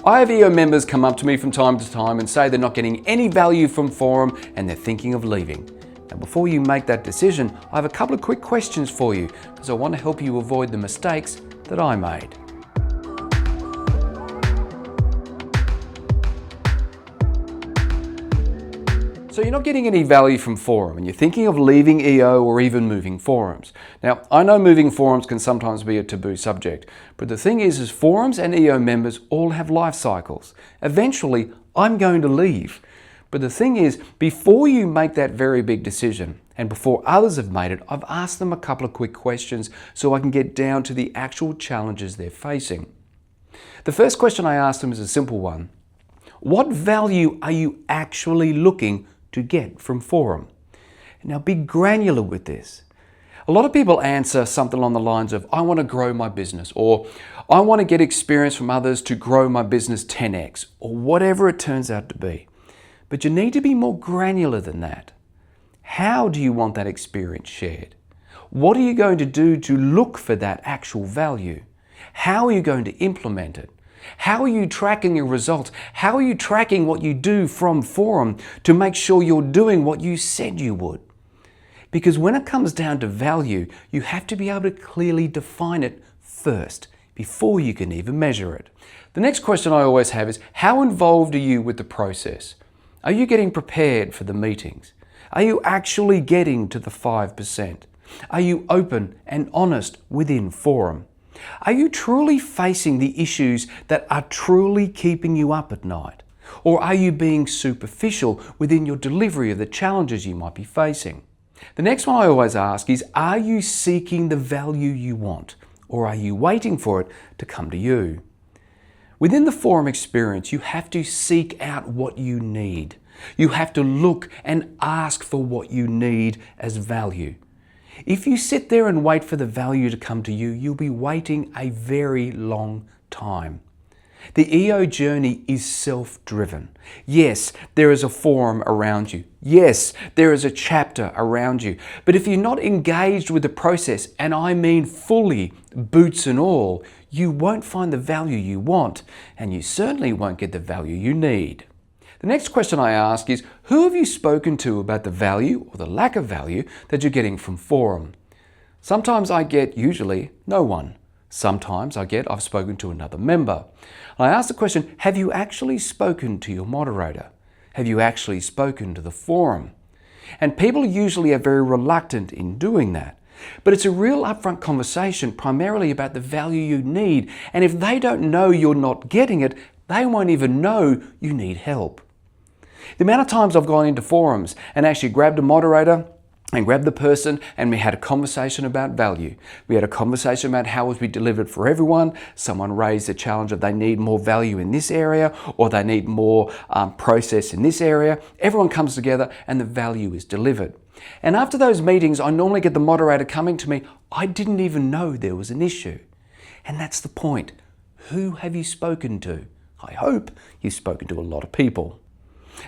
I have EO members come up to me from time to time and say they're not getting any value from Forum and they're thinking of leaving. Now, before you make that decision, I have a couple of quick questions for you because I want to help you avoid the mistakes that I made. So you're not getting any value from Forum and you're thinking of leaving EO or even moving forums. Now, I know moving forums can sometimes be a taboo subject, but the thing is forums and EO members all have life cycles. Eventually, I'm going to leave. But the thing is, before you make that very big decision, and before others have made it, I've asked them a couple of quick questions so I can get down to the actual challenges they're facing. The first question I asked them is a simple one. What value are you actually looking to get from Forum? Now be granular with this. A lot of people answer something along the lines of, I want to grow my business, or I want to get experience from others to grow my business 10x, or whatever it turns out to be. But you need to be more granular than that. How do you want that experience shared? What are you going to do to look for that actual value? How are you going to implement it? How are you tracking your results? How are you tracking what you do from Forum to make sure you're doing what you said you would? Because when it comes down to value, you have to be able to clearly define it first before you can even measure it. The next question I always have is, how involved are you with the process? Are you getting prepared for the meetings? Are you actually getting to the 5%? Are you open and honest within Forum? Are you truly facing the issues that are truly keeping you up at night? Or are you being superficial within your delivery of the challenges you might be facing? The next one I always ask is, are you seeking the value you want? Or are you waiting for it to come to you? Within the Forum experience, you have to seek out what you need. You have to look and ask for what you need as value. If you sit there and wait for the value to come to you, you'll be waiting a very long time. The EO journey is self-driven. Yes, there is a forum around you. Yes, there is a chapter around you. But if you're not engaged with the process, and I mean fully, boots and all, you won't find the value you want, and you certainly won't get the value you need. The next question I ask is, who have you spoken to about the value or the lack of value that you're getting from Forum? Sometimes I get, usually, no one. Sometimes I get, I've spoken to another member. I ask the question, have you actually spoken to your moderator? Have you actually spoken to the Forum? And people usually are very reluctant in doing that. But it's a real upfront conversation primarily about the value you need. And if they don't know you're not getting it, they won't even know you need help. The amount of times I've gone into forums and actually grabbed a moderator and grabbed the person and we had a conversation about value. We had a conversation about how it was be delivered for everyone. Someone raised the challenge of they need more value in this area or they need more process in this area. Everyone comes together and the value is delivered. And after those meetings, I normally get the moderator coming to me, I didn't even know there was an issue. And that's the point. Who have you spoken to? I hope you've spoken to a lot of people.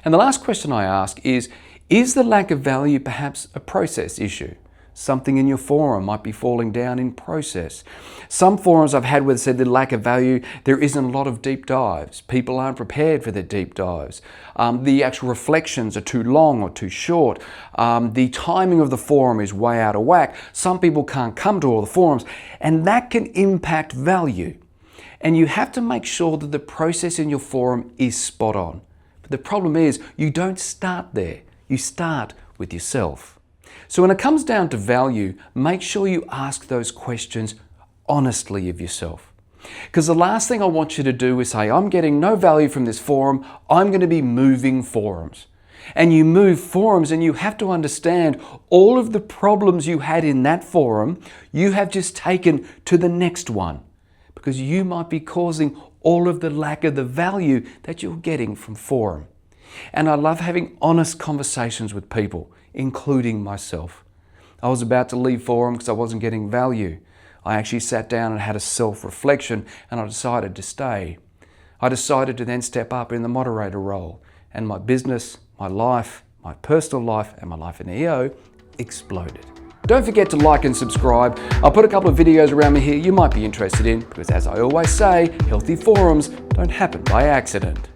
And the last question I ask is the lack of value perhaps a process issue? Something in your forum might be falling down in process. Some forums I've had where they said the lack of value, there isn't a lot of deep dives. People aren't prepared for their deep dives. The actual reflections are too long or too short. The timing of the forum is way out of whack. Some people can't come to all the forums, and that can impact value. And you have to make sure that the process in your forum is spot on. But the problem is you don't start there. You start with yourself. So when it comes down to value, make sure you ask those questions honestly of yourself. Because the last thing I want you to do is say, I'm getting no value from this forum, I'm going to be moving forums. And you move forums and you have to understand all of the problems you had in that forum, you have just taken to the next one. Because you might be causing all of the lack of the value that you're getting from Forum. And I love having honest conversations with people, including myself. I was about to leave Forum because I wasn't getting value. I actually sat down and had a self-reflection and I decided to stay. I decided to then step up in the moderator role, and my business, my life, my personal life and my life in EO exploded. Don't forget to like and subscribe. I'll put a couple of videos around me here you might be interested in, because as I always say, healthy forums don't happen by accident.